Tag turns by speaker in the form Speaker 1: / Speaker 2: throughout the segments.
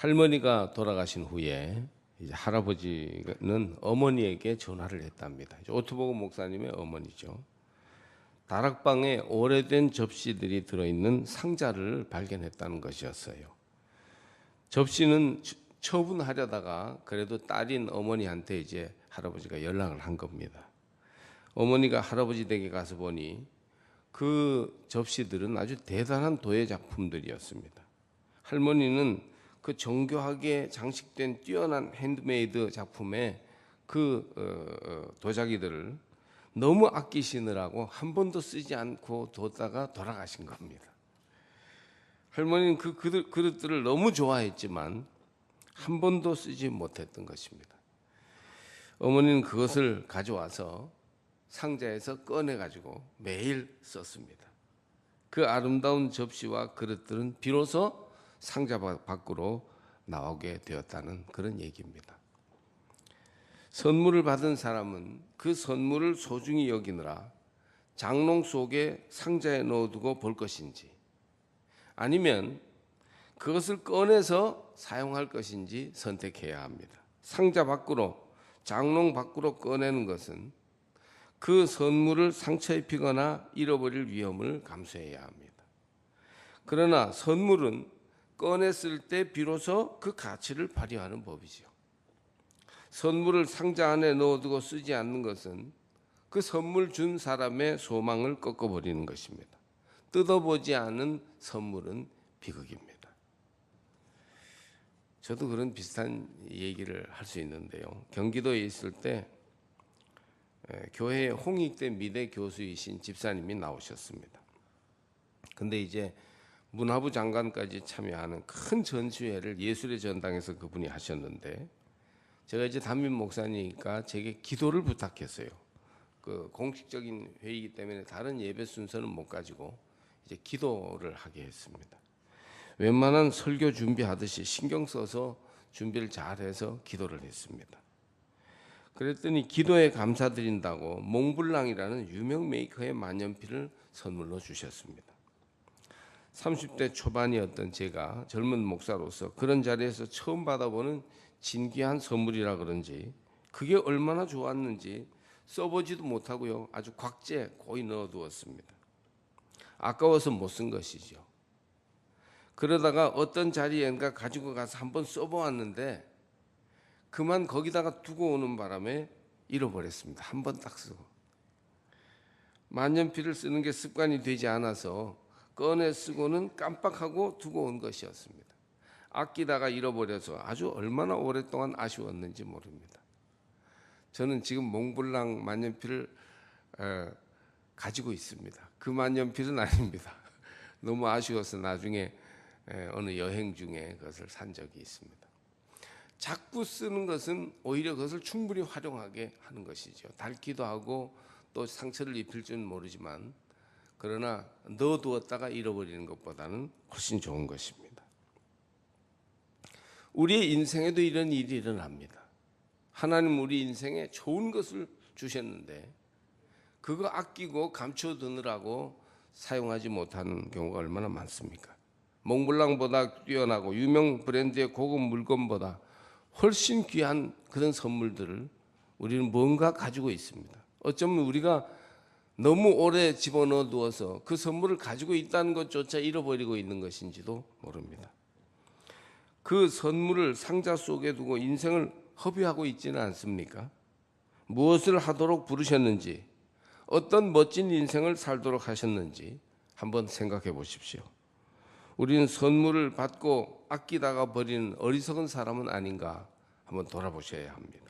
Speaker 1: 할머니가 돌아가신 후에 이제 할아버지는 어머니에게 전화를 했답니다. 오토보고 목사님의 어머니죠. 다락방에 오래된 접시들이 들어있는 상자를 발견했다는 것이었어요. 접시는 처분하려다가 그래도 딸인 어머니한테 이제 할아버지가 연락을 한 겁니다. 어머니가 할아버지 댁에 가서 보니 그 접시들은 아주 대단한 도예 작품들이었습니다. 할머니는 그 정교하게 장식된 뛰어난 핸드메이드 작품의 그 도자기들을 너무 아끼시느라고 한 번도 쓰지 않고 뒀다가 돌아가신 겁니다. 할머니는 그 그릇들을 너무 좋아했지만 한 번도 쓰지 못했던 것입니다. 어머니는 그것을 가져와서 상자에서 꺼내가지고 매일 썼습니다. 그 아름다운 접시와 그릇들은 비로소 상자 밖으로 나오게 되었다는 그런 얘기입니다. 선물을 받은 사람은 그 선물을 소중히 여기느라 장롱 속에 상자에 넣어두고 볼 것인지 아니면 그것을 꺼내서 사용할 것인지 선택해야 합니다. 상자 밖으로, 장롱 밖으로 꺼내는 것은 그 선물을 상처 입히거나 잃어버릴 위험을 감수해야 합니다. 그러나 선물은 꺼냈을 때 비로소 그 가치를 발휘하는 법이죠. 선물을 상자 안에 넣어두고 쓰지 않는 것은 그 선물 준 사람의 소망을 꺾어버리는 것입니다. 뜯어보지 않은 선물은 비극입니다. 저도 그런 비슷한 얘기를 할 수 있는데요. 경기도에 있을 때 교회에 홍익대 미대 교수이신 집사님이 나오셨습니다. 근데 이제 문화부 장관까지 참여하는 큰 전시회를 예술의 전당에서 그분이 하셨는데 제가 이제 담임 목사니까 제게 기도를 부탁했어요. 그 공식적인 회의이기 때문에 다른 예배 순서는 못 가지고 이제 기도를 하게 했습니다. 웬만한 설교 준비하듯이 신경 써서 준비를 잘해서 기도를 했습니다. 그랬더니 기도에 감사드린다고 몽블랑이라는 유명 메이커의 만년필을 선물로 주셨습니다. 30대 초반이었던 제가 젊은 목사로서 그런 자리에서 처음 받아보는 진귀한 선물이라 그런지 그게 얼마나 좋았는지 써보지도 못하고요. 아주 곽제 고이 넣어두었습니다. 아까워서 못 쓴 것이죠. 그러다가 어떤 자리엔가 가지고 가서 한번 써보았는데 그만 거기다가 두고 오는 바람에 잃어버렸습니다. 한 번 딱 쓰고. 만년필을 쓰는 게 습관이 되지 않아서 꺼내 쓰고는 깜빡하고 두고 온 것이었습니다. 아끼다가 잃어버려서 아주 얼마나 오랫동안 아쉬웠는지 모릅니다. 저는 지금 몽블랑 만년필을 가지고 있습니다. 그 만년필은 아닙니다. 너무 아쉬워서 나중에 어느 여행 중에 그것을 산 적이 있습니다. 자꾸 쓰는 것은 오히려 그것을 충분히 활용하게 하는 것이죠. 닳기도 하고 또 상처를 입힐 줄은 모르지만 그러나 넣어두었다가 잃어버리는 것보다는 훨씬 좋은 것입니다. 우리의 인생에도 이런 일이 일어납니다. 하나님 우리 인생에 좋은 것을 주셨는데 그거 아끼고 감춰두느라고 사용하지 못하는 경우가 얼마나 많습니까? 몽블랑보다 뛰어나고 유명 브랜드의 고급 물건보다 훨씬 귀한 그런 선물들을 우리는 뭔가 가지고 있습니다. 어쩌면 우리가 너무 오래 집어넣어 두어서 그 선물을 가지고 있다는 것조차 잃어버리고 있는 것인지도 모릅니다. 그 선물을 상자 속에 두고 인생을 허비하고 있지는 않습니까? 무엇을 하도록 부르셨는지, 어떤 멋진 인생을 살도록 하셨는지 한번 생각해 보십시오. 우리는 선물을 받고 아끼다가 버리는 어리석은 사람은 아닌가 한번 돌아보셔야 합니다.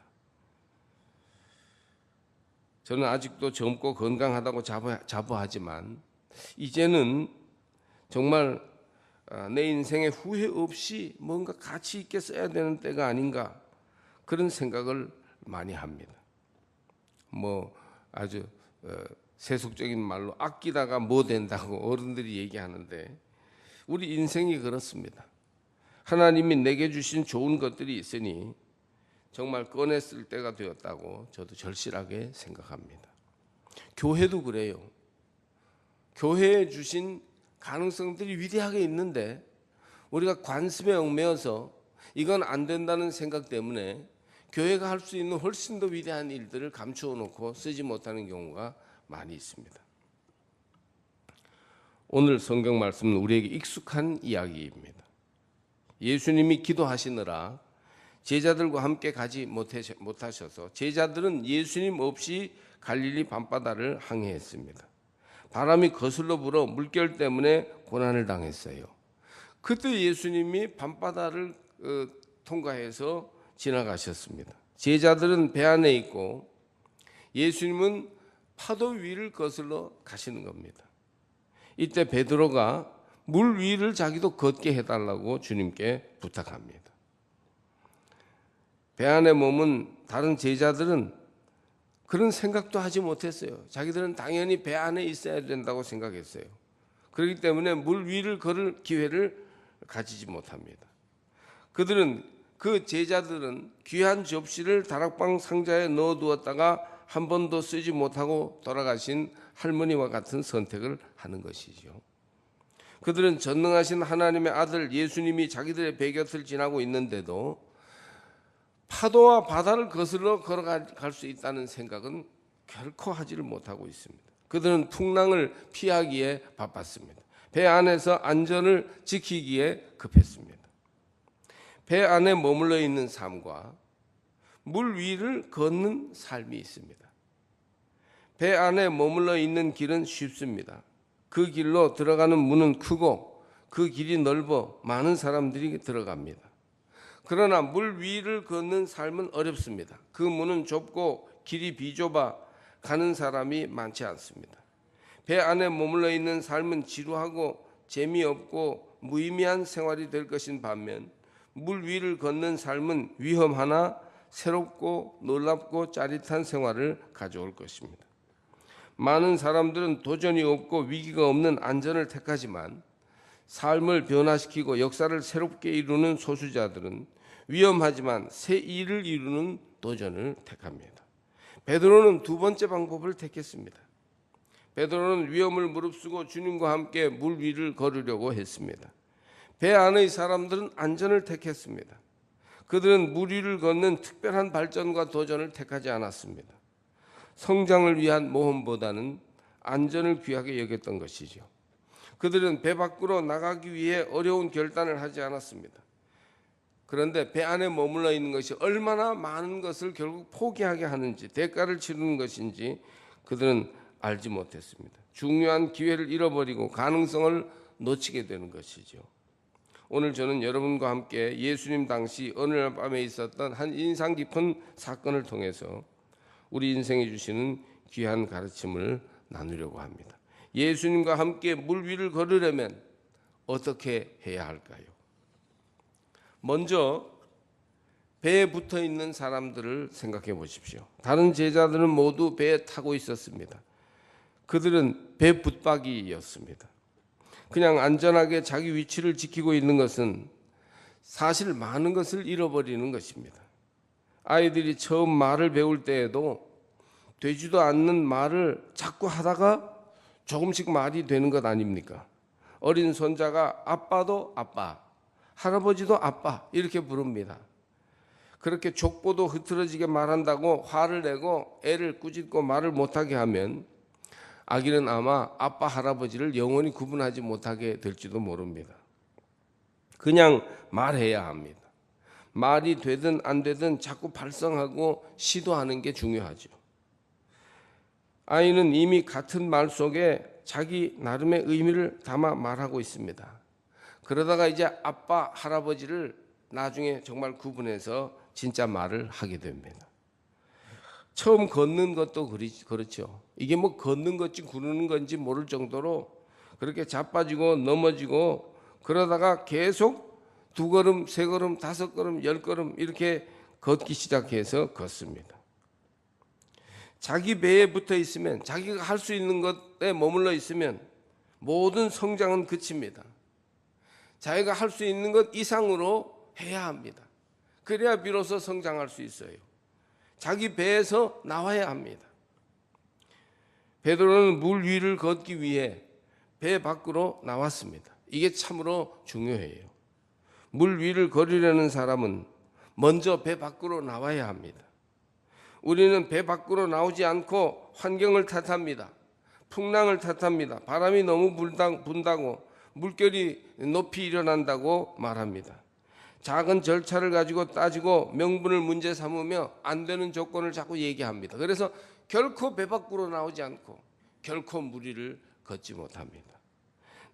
Speaker 1: 저는 아직도 젊고 건강하다고 자부하지만 이제는 정말 내 인생에 후회 없이 뭔가 가치 있게 써야 되는 때가 아닌가 그런 생각을 많이 합니다. 뭐 아주 세속적인 말로 아끼다가 뭐 된다고 어른들이 얘기하는데 우리 인생이 그렇습니다. 하나님이 내게 주신 좋은 것들이 있으니 정말 꺼냈을 때가 되었다고 저도 절실하게 생각합니다. 교회도 그래요. 교회에 주신 가능성들이 위대하게 있는데 우리가 관습에 얽매여서 이건 안 된다는 생각 때문에 교회가 할 수 있는 훨씬 더 위대한 일들을 감추어 놓고 쓰지 못하는 경우가 많이 있습니다. 오늘 성경 말씀은 우리에게 익숙한 이야기입니다. 예수님이 기도하시느라 제자들과 함께 가지 못하셔서 제자들은 예수님 없이 갈릴리 밤바다를 항해했습니다. 바람이 거슬러 불어 물결 때문에 고난을 당했어요. 그때 예수님이 밤바다를 통과해서 지나가셨습니다. 제자들은 배 안에 있고 예수님은 파도 위를 거슬러 가시는 겁니다. 이때 베드로가 물 위를 자기도 걷게 해달라고 주님께 부탁합니다. 배 안에 머문 다른 제자들은 그런 생각도 하지 못했어요. 자기들은 당연히 배 안에 있어야 된다고 생각했어요. 그렇기 때문에 물 위를 걸을 기회를 가지지 못합니다. 그 제자들은 귀한 접시를 다락방 상자에 넣어두었다가 한 번도 쓰지 못하고 돌아가신 할머니와 같은 선택을 하는 것이죠. 그들은 전능하신 하나님의 아들 예수님이 자기들의 배 곁을 지나고 있는데도 파도와 바다를 거슬러 걸어갈 수 있다는 생각은 결코 하지를 못하고 있습니다. 그들은 풍랑을 피하기에 바빴습니다. 배 안에서 안전을 지키기에 급했습니다. 배 안에 머물러 있는 삶과 물 위를 걷는 삶이 있습니다. 배 안에 머물러 있는 길은 쉽습니다. 그 길로 들어가는 문은 크고 그 길이 넓어 많은 사람들이 들어갑니다. 그러나 물 위를 걷는 삶은 어렵습니다. 그 문은 좁고 길이 비좁아 가는 사람이 많지 않습니다. 배 안에 머물러 있는 삶은 지루하고 재미없고 무의미한 생활이 될 것인 반면 물 위를 걷는 삶은 위험하나 새롭고 놀랍고 짜릿한 생활을 가져올 것입니다. 많은 사람들은 도전이 없고 위기가 없는 안전을 택하지만 삶을 변화시키고 역사를 새롭게 이루는 소수자들은 위험하지만 새 일을 이루는 도전을 택합니다. 베드로는 두 번째 방법을 택했습니다. 베드로는 위험을 무릅쓰고 주님과 함께 물 위를 걸으려고 했습니다. 배 안의 사람들은 안전을 택했습니다. 그들은 물 위를 걷는 특별한 발전과 도전을 택하지 않았습니다. 성장을 위한 모험보다는 안전을 귀하게 여겼던 것이죠. 그들은 배 밖으로 나가기 위해 어려운 결단을 하지 않았습니다. 그런데 배 안에 머물러 있는 것이 얼마나 많은 것을 결국 포기하게 하는지, 대가를 치르는 것인지 그들은 알지 못했습니다. 중요한 기회를 잃어버리고 가능성을 놓치게 되는 것이죠. 오늘 저는 여러분과 함께 예수님 당시 어느 날 밤에 있었던 한 인상 깊은 사건을 통해서 우리 인생에 주시는 귀한 가르침을 나누려고 합니다. 예수님과 함께 물 위를 걸으려면 어떻게 해야 할까요? 먼저 배에 붙어 있는 사람들을 생각해 보십시오. 다른 제자들은 모두 배에 타고 있었습니다. 그들은 배 붙박이였습니다. 그냥 안전하게 자기 위치를 지키고 있는 것은 사실 많은 것을 잃어버리는 것입니다. 아이들이 처음 말을 배울 때에도 되지도 않는 말을 자꾸 하다가 조금씩 말이 되는 것 아닙니까? 어린 손자가 아빠도 아빠, 할아버지도 아빠 이렇게 부릅니다. 그렇게 족보도 흐트러지게 말한다고 화를 내고 애를 꾸짖고 말을 못하게 하면 아기는 아마 아빠, 할아버지를 영원히 구분하지 못하게 될지도 모릅니다. 그냥 말해야 합니다. 말이 되든 안 되든 자꾸 발성하고 시도하는 게 중요하죠. 아이는 이미 같은 말 속에 자기 나름의 의미를 담아 말하고 있습니다. 그러다가 이제 아빠, 할아버지를 나중에 정말 구분해서 진짜 말을 하게 됩니다. 처음 걷는 것도 그렇죠. 이게 뭐 걷는 건지 구르는 건지 모를 정도로 그렇게 자빠지고 넘어지고 그러다가 계속 2걸음, 3걸음, 5걸음, 10걸음 이렇게 걷기 시작해서 걷습니다. 자기 배에 붙어 있으면, 자기가 할 수 있는 것에 머물러 있으면 모든 성장은 그칩니다. 자기가 할 수 있는 것 이상으로 해야 합니다. 그래야 비로소 성장할 수 있어요. 자기 배에서 나와야 합니다. 베드로는 물 위를 걷기 위해 배 밖으로 나왔습니다. 이게 참으로 중요해요. 물 위를 걸으려는 사람은 먼저 배 밖으로 나와야 합니다. 우리는 배 밖으로 나오지 않고 환경을 탓합니다. 풍랑을 탓합니다. 바람이 너무 분다고, 물결이 높이 일어난다고 말합니다. 작은 절차를 가지고 따지고 명분을 문제 삼으며 안 되는 조건을 자꾸 얘기합니다. 그래서 결코 배 밖으로 나오지 않고 결코 물 위를 걷지 못합니다.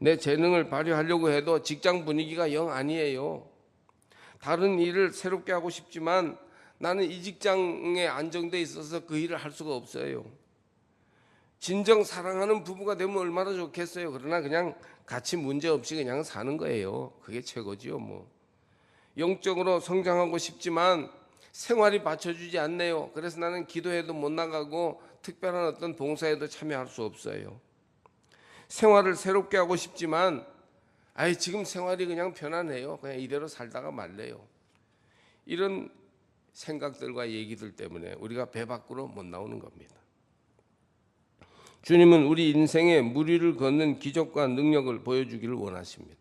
Speaker 1: 내 재능을 발휘하려고 해도 직장 분위기가 영 아니에요. 다른 일을 새롭게 하고 싶지만 나는 이 직장에 안정돼 있어서 그 일을 할 수가 없어요. 진정 사랑하는 부부가 되면 얼마나 좋겠어요. 그러나 그냥 같이 문제없이 그냥 사는 거예요. 그게 최고지요 뭐. 영적으로 성장하고 싶지만 생활이 받쳐주지 않네요. 그래서 나는 기도회도 못 나가고 특별한 어떤 봉사에도 참여할 수 없어요. 생활을 새롭게 하고 싶지만 지금 생활이 그냥 편안해요. 그냥 이대로 살다가 말래요. 이런 생각들과 얘기들 때문에 우리가 배 밖으로 못 나오는 겁니다. 주님은 우리 인생에 물 위를 걷는 기적과 능력을 보여주기를 원하십니다.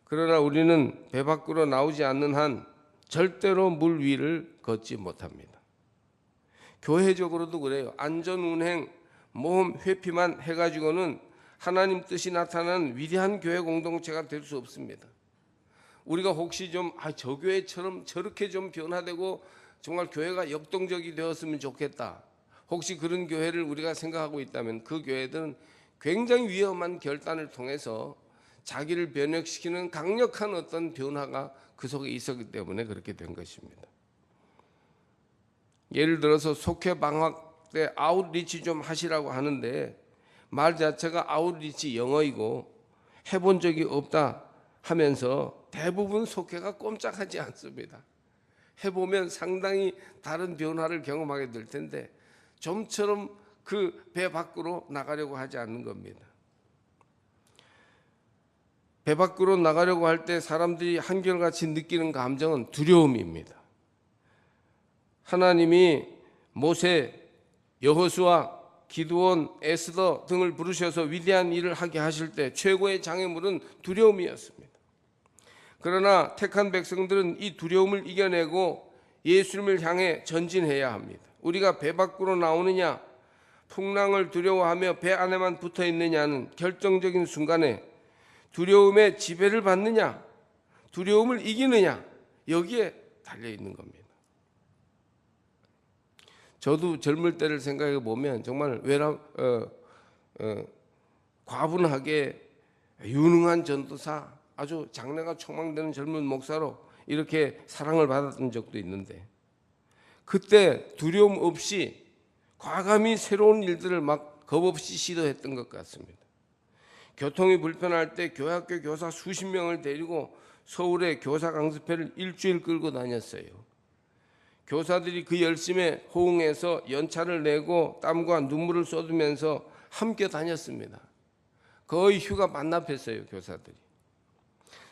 Speaker 1: 그러나 우리는 배 밖으로 나오지 않는 한 절대로 물 위를 걷지 못합니다. 교회적으로도 그래요. 안전운행, 모험, 회피만 해가지고는 하나님 뜻이 나타나는 위대한 교회 공동체가 될 수 없습니다. 우리가 혹시 좀 저 교회처럼 저렇게 좀 변화되고 정말 교회가 역동적이 되었으면 좋겠다. 혹시 그런 교회를 우리가 생각하고 있다면 그 교회들은 굉장히 위험한 결단을 통해서 자기를 변혁시키는 강력한 어떤 변화가 그 속에 있었기 때문에 그렇게 된 것입니다. 예를 들어서 속회 방학 때 아웃리치 좀 하시라고 하는데 말 자체가 아웃리치 영어이고 해본 적이 없다 하면서 대부분 속회가 꼼짝하지 않습니다. 해보면 상당히 다른 변화를 경험하게 될 텐데 좀처럼 그 배 밖으로 나가려고 하지 않는 겁니다. 배 밖으로 나가려고 할 때 사람들이 한결같이 느끼는 감정은 두려움입니다. 하나님이 모세, 여호수아, 기드온, 에스더 등을 부르셔서 위대한 일을 하게 하실 때 최고의 장애물은 두려움이었습니다. 그러나 택한 백성들은 이 두려움을 이겨내고 예수님을 향해 전진해야 합니다. 우리가 배 밖으로 나오느냐, 풍랑을 두려워하며 배 안에만 붙어 있느냐는 결정적인 순간에 두려움의 지배를 받느냐, 두려움을 이기느냐, 여기에 달려 있는 겁니다. 저도 젊을 때를 생각해 보면 정말 과분하게 유능한 전도사, 아주 장래가 촉망되는 젊은 목사로 이렇게 사랑을 받았던 적도 있는데 그때 두려움 없이 과감히 새로운 일들을 막 겁없이 시도했던 것 같습니다. 교통이 불편할 때 교학교 교사 수십 명을 데리고 서울에 교사 강습회를 일주일 끌고 다녔어요. 교사들이 그 열심에 호응해서 연차를 내고 땀과 눈물을 쏟으면서 함께 다녔습니다. 거의 휴가 반납했어요, 교사들이.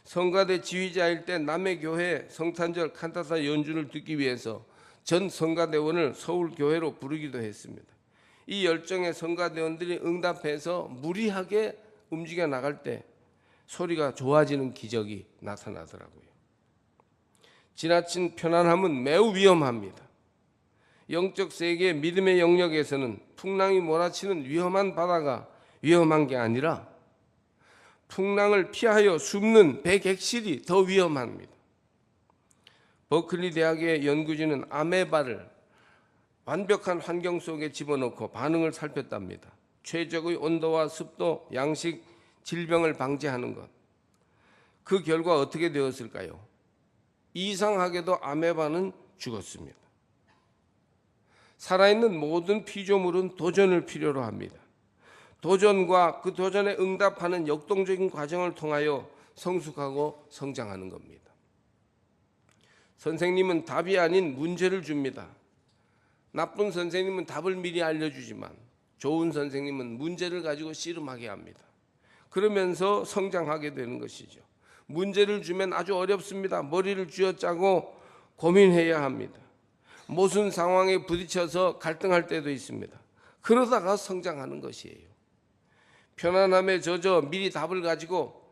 Speaker 1: 성가대 지휘자일 때 남의 교회 성탄절 칸타타 연주를 듣기 위해서 전 성가대원을 서울교회로 부르기도 했습니다. 이 열정의 성가대원들이 응답해서 무리하게 움직여 나갈 때 소리가 좋아지는 기적이 나타나더라고요. 지나친 편안함은 매우 위험합니다. 영적 세계 믿음의 영역에서는 풍랑이 몰아치는 위험한 바다가 위험한 게 아니라 풍랑을 피하여 숨는 배객실이 더 위험합니다. 버클리 대학의 연구진은 아메바를 완벽한 환경 속에 집어넣고 반응을 살폈답니다. 최적의 온도와 습도, 양식, 질병을 방지하는 것. 그 결과 어떻게 되었을까요? 이상하게도 아메바는 죽었습니다. 살아있는 모든 피조물은 도전을 필요로 합니다. 도전과 그 도전에 응답하는 역동적인 과정을 통하여 성숙하고 성장하는 겁니다. 선생님은 답이 아닌 문제를 줍니다. 나쁜 선생님은 답을 미리 알려주지만 좋은 선생님은 문제를 가지고 씨름하게 합니다. 그러면서 성장하게 되는 것이죠. 문제를 주면 아주 어렵습니다. 머리를 쥐어짜고 고민해야 합니다. 무슨 상황에 부딪혀서 갈등할 때도 있습니다. 그러다가 성장하는 것이에요. 편안함에 젖어 미리 답을 가지고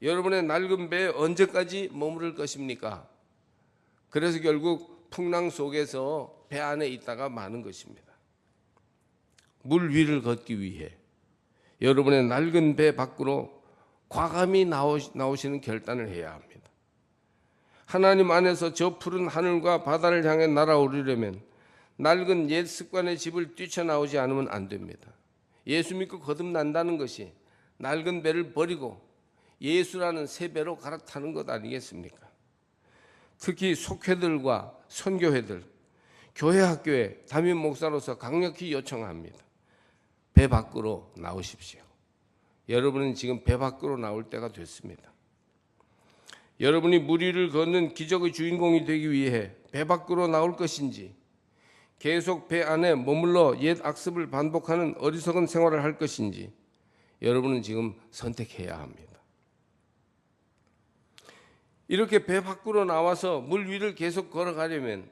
Speaker 1: 여러분의 낡은 배에 언제까지 머무를 것입니까? 그래서 결국 풍랑 속에서 배 안에 있다가 마는 것입니다. 물 위를 걷기 위해 여러분의 낡은 배 밖으로 과감히 나오시는 결단을 해야 합니다. 하나님 안에서 저 푸른 하늘과 바다를 향해 날아오르려면 낡은 옛 습관의 집을 뛰쳐나오지 않으면 안 됩니다. 예수 믿고 거듭난다는 것이 낡은 배를 버리고 예수라는 새 배로 갈아타는 것 아니겠습니까? 특히 속회들과 선교회들, 교회 학교에 담임 목사로서 강력히 요청합니다. 배 밖으로 나오십시오. 여러분은 지금 배 밖으로 나올 때가 됐습니다. 여러분이 물 위를 걷는 기적의 주인공이 되기 위해 배 밖으로 나올 것인지 계속 배 안에 머물러 옛 악습을 반복하는 어리석은 생활을 할 것인지 여러분은 지금 선택해야 합니다. 이렇게 배 밖으로 나와서 물 위를 계속 걸어가려면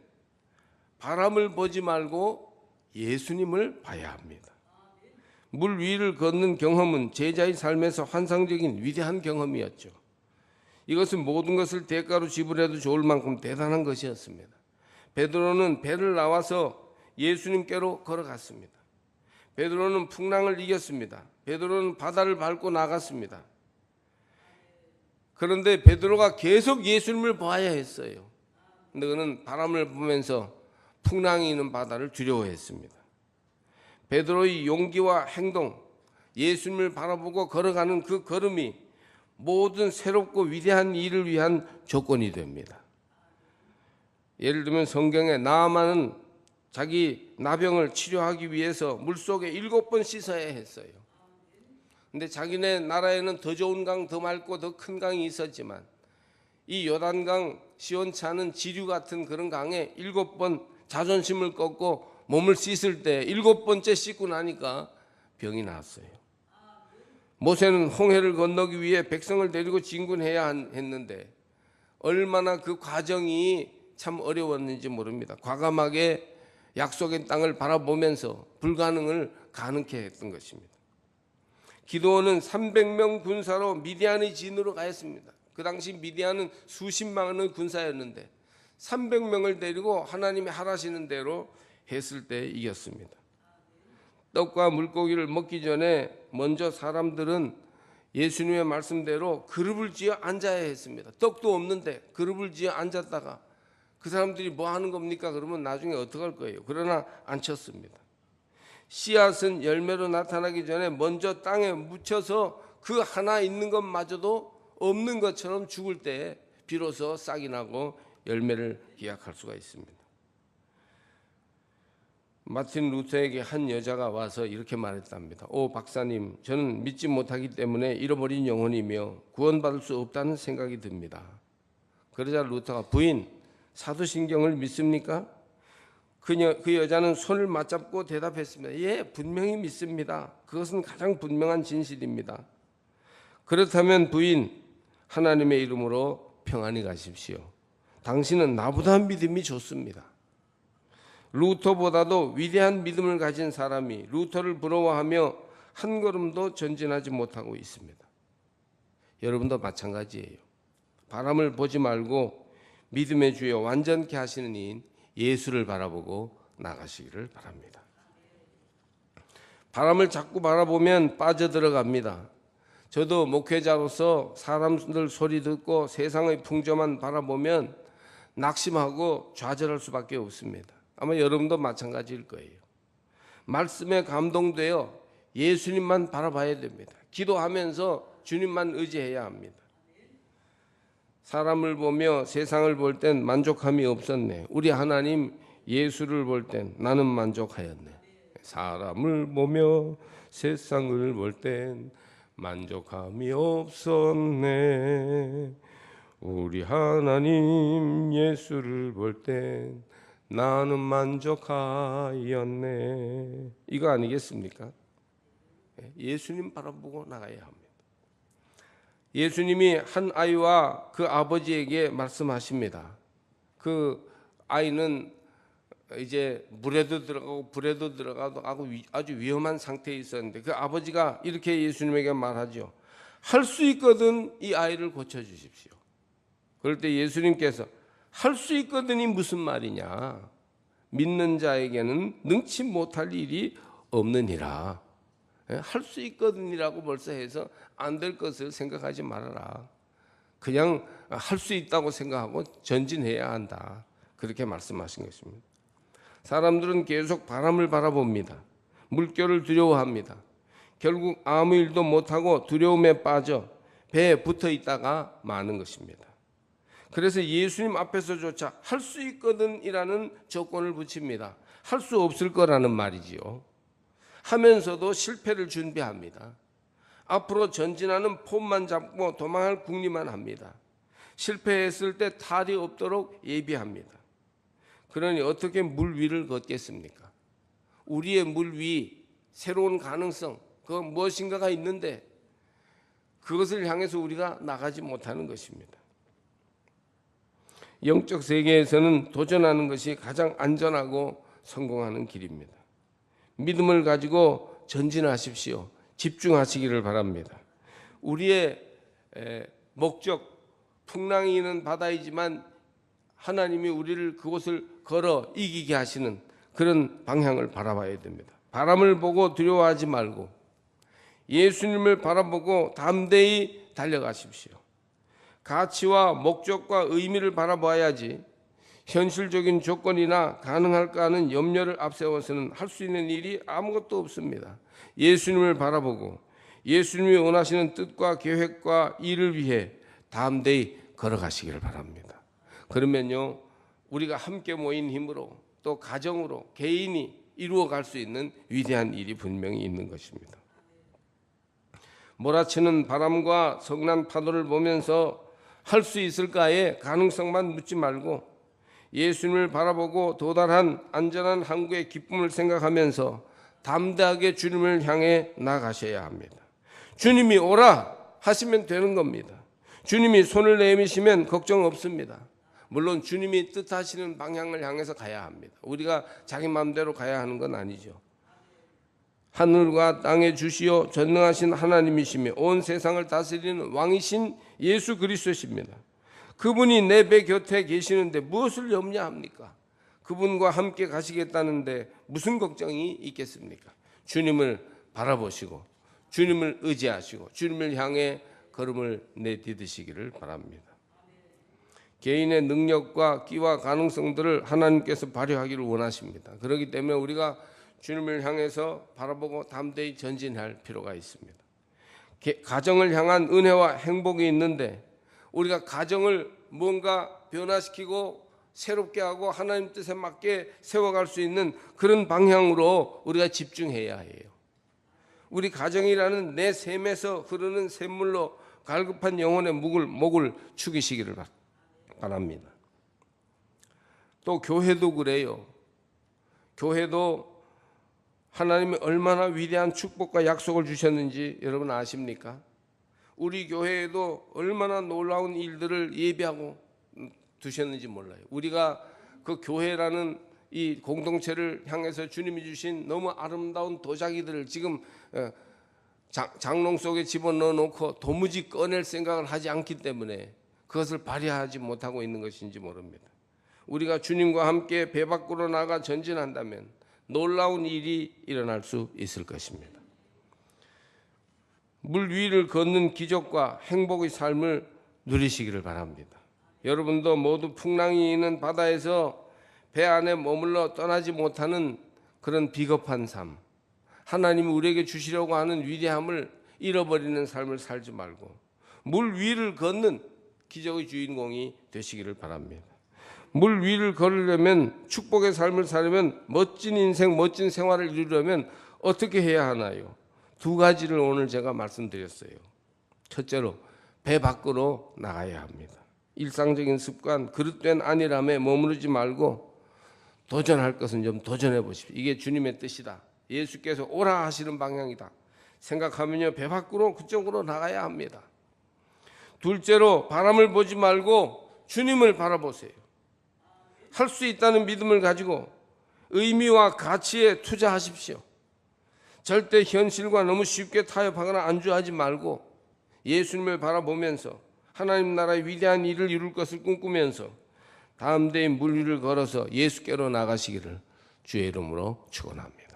Speaker 1: 바람을 보지 말고 예수님을 봐야 합니다. 물 위를 걷는 경험은 제자의 삶에서 환상적인 위대한 경험이었죠. 이것은 모든 것을 대가로 지불해도 좋을 만큼 대단한 것이었습니다. 베드로는 배를 나와서 예수님께로 걸어갔습니다. 베드로는 풍랑을 이겼습니다. 베드로는 바다를 밟고 나갔습니다. 그런데 베드로가 계속 예수님을 봐야 했어요. 근데 그는 바람을 보면서 풍랑이 있는 바다를 두려워했습니다. 베드로의 용기와 행동, 예수님을 바라보고 걸어가는 그 걸음이 모든 새롭고 위대한 일을 위한 조건이 됩니다. 예를 들면 성경에 나아만은 자기 나병을 치료하기 위해서 물속에 7번 씻어야 했어요. 근데 자기네 나라에는 더 좋은 강, 더 맑고 더 큰 강이 있었지만 이 요단강 시원찮은 지류 같은 그런 강에 7번 자존심을 꺾고 몸을 씻을 때 7번째 씻고 나니까 병이 나왔어요. 모세는 홍해를 건너기 위해 백성을 데리고 진군해야 했는데 얼마나 그 과정이 참 어려웠는지 모릅니다. 과감하게 약속의 땅을 바라보면서 불가능을 가능케 했던 것입니다. 기드온은 300명 군사로 미디안의 진으로 가였습니다. 그 당시 미디안은 수십만의 군사였는데 300명을 데리고 하나님이 하라시는 대로 했을 때 이겼습니다. 떡과 물고기를 먹기 전에 먼저 사람들은 예수님의 말씀대로 그룹을 지어 앉아야 했습니다. 떡도 없는데 그룹을 지어 앉았다가 그 사람들이 뭐 하는 겁니까? 그러면 나중에 어떡할 거예요? 그러나 앉혔습니다. 씨앗은 열매로 나타나기 전에 먼저 땅에 묻혀서 그 하나 있는 것마저도 없는 것처럼 죽을 때 비로소 싹이 나고 열매를 기약할 수가 있습니다. 마틴 루터에게 한 여자가 와서 이렇게 말했답니다. 오 박사님, 저는 믿지 못하기 때문에 잃어버린 영혼이며 구원받을 수 없다는 생각이 듭니다. 그러자 루터가 부인, 사도신경을 믿습니까? 그 여자는 손을 맞잡고 대답했습니다. 예, 분명히 믿습니다. 그것은 가장 분명한 진실입니다. 그렇다면 부인, 하나님의 이름으로 평안히 가십시오. 당신은 나보다 믿음이 좋습니다. 루터보다도 위대한 믿음을 가진 사람이 루터를 부러워하며 한 걸음도 전진하지 못하고 있습니다. 여러분도 마찬가지예요. 바람을 보지 말고 믿음의 주여 완전케 하시는 이인 예수를 바라보고 나가시기를 바랍니다. 바람을 자꾸 바라보면 빠져들어갑니다. 저도 목회자로서 사람들 소리 듣고 세상의 풍조만 바라보면 낙심하고 좌절할 수밖에 없습니다. 아마 여러분도 마찬가지일 거예요. 말씀에 감동되어 예수님만 바라봐야 됩니다. 기도하면서 주님만 의지해야 합니다. 사람을 보며 세상을 볼 땐 만족함이 없었네. 우리 하나님 예수를 볼 땐 나는 만족하였네. 사람을 보며 세상을 볼 땐 만족함이 없었네. 우리 하나님 예수를 볼 땐 나는 만족하였네. 이거 아니겠습니까? 예수님 바라보고 나가야 합니다. 예수님이 한 아이와 그 아버지에게 말씀하십니다. 그 아이는 이제 물에도 들어가고 불에도 들어가도 아주 위험한 상태에 있었는데 그 아버지가 이렇게 예수님에게 말하죠. 할 수 있거든 이 아이를 고쳐주십시오. 그럴 때 예수님께서 할 수 있거든이 무슨 말이냐, 믿는 자에게는 능치 못할 일이 없느니라. 할 수 있거든이라고 벌써 해서 안 될 것을 생각하지 말아라. 그냥 할 수 있다고 생각하고 전진해야 한다. 그렇게 말씀하신 것입니다. 사람들은 계속 바람을 바라봅니다. 물결을 두려워합니다. 결국 아무 일도 못하고 두려움에 빠져 배에 붙어 있다가 마는 것입니다. 그래서 예수님 앞에서조차 할 수 있거든이라는 조건을 붙입니다. 할 수 없을 거라는 말이지요. 하면서도 실패를 준비합니다. 앞으로 전진하는 폼만 잡고 도망할 궁리만 합니다. 실패했을 때 탈이 없도록 예비합니다. 그러니 어떻게 물 위를 걷겠습니까? 우리의 물 위, 새로운 가능성, 그건 무엇인가가 있는데 그것을 향해서 우리가 나가지 못하는 것입니다. 영적 세계에서는 도전하는 것이 가장 안전하고 성공하는 길입니다. 믿음을 가지고 전진하십시오. 집중하시기를 바랍니다. 우리의 목적, 풍랑이 있는 바다이지만 하나님이 우리를 그곳을 걸어 이기게 하시는 그런 방향을 바라봐야 됩니다. 바람을 보고 두려워하지 말고 예수님을 바라보고 담대히 달려가십시오. 가치와 목적과 의미를 바라봐야지 현실적인 조건이나 가능할까 하는 염려를 앞세워서는 할 수 있는 일이 아무것도 없습니다. 예수님을 바라보고 예수님이 원하시는 뜻과 계획과 일을 위해 담대히 걸어가시기를 바랍니다. 그러면요, 우리가 함께 모인 힘으로 또 가정으로 개인이 이루어갈 수 있는 위대한 일이 분명히 있는 것입니다. 몰아치는 바람과 성난 파도를 보면서 할 수 있을까의 가능성만 묻지 말고 예수님을 바라보고 도달한 안전한 항구의 기쁨을 생각하면서 담대하게 주님을 향해 나가셔야 합니다. 주님이 오라 하시면 되는 겁니다. 주님이 손을 내미시면 걱정 없습니다. 물론 주님이 뜻하시는 방향을 향해서 가야 합니다. 우리가 자기 마음대로 가야 하는 건 아니죠. 하늘과 땅의 주시오 전능하신 하나님이시며 온 세상을 다스리는 왕이신 예수 그리스도십니다. 그분이 내 배 곁에 계시는데 무엇을 염려합니까? 그분과 함께 가시겠다는데 무슨 걱정이 있겠습니까? 주님을 바라보시고 주님을 의지하시고 주님을 향해 걸음을 내디디시기를 바랍니다. 개인의 능력과 끼와 가능성들을 하나님께서 발휘하기를 원하십니다. 그렇기 때문에 우리가 주님을 향해서 바라보고 담대히 전진할 필요가 있습니다. 가정을 향한 은혜와 행복이 있는데 우리가 가정을 뭔가 변화시키고 새롭게 하고 하나님 뜻에 맞게 세워갈 수 있는 그런 방향으로 우리가 집중해야 해요. 우리 가정이라는 내 샘에서 흐르는 샘물로 갈급한 영혼의 목을 축이시기를 바랍니다. 또 교회도 그래요. 교회도 하나님이 얼마나 위대한 축복과 약속을 주셨는지 여러분 아십니까? 우리 교회에도 얼마나 놀라운 일들을 예비하고 두셨는지 몰라요. 우리가 그 교회라는 이 공동체를 향해서 주님이 주신 너무 아름다운 도자기들을 지금 장롱 속에 집어넣어 놓고 도무지 꺼낼 생각을 하지 않기 때문에 그것을 발휘하지 못하고 있는 것인지 모릅니다. 우리가 주님과 함께 배 밖으로 나가 전진한다면 놀라운 일이 일어날 수 있을 것입니다. 물 위를 걷는 기적과 행복의 삶을 누리시기를 바랍니다. 여러분도 모두 풍랑이 있는 바다에서 배 안에 머물러 떠나지 못하는 그런 비겁한 삶, 하나님이 우리에게 주시려고 하는 위대함을 잃어버리는 삶을 살지 말고 물 위를 걷는 기적의 주인공이 되시기를 바랍니다. 물 위를 걸으려면, 축복의 삶을 살려면, 멋진 인생, 멋진 생활을 이루려면 어떻게 해야 하나요? 두 가지를 오늘 제가 말씀드렸어요. 첫째로 배 밖으로 나가야 합니다. 일상적인 습관, 그릇된 안일함에 머무르지 말고 도전할 것은 좀 도전해 보십시오. 이게 주님의 뜻이다. 예수께서 오라 하시는 방향이다. 생각하면요, 배 밖으로 그쪽으로 나가야 합니다. 둘째로 바람을 보지 말고 주님을 바라보세요. 할 수 있다는 믿음을 가지고 의미와 가치에 투자하십시오. 절대 현실과 너무 쉽게 타협하거나 안주하지 말고 예수님을 바라보면서 하나님 나라의 위대한 일을 이룰 것을 꿈꾸면서 다음 대의 물 위를 걸어서 예수께로 나가시기를 주의 이름으로 축원합니다.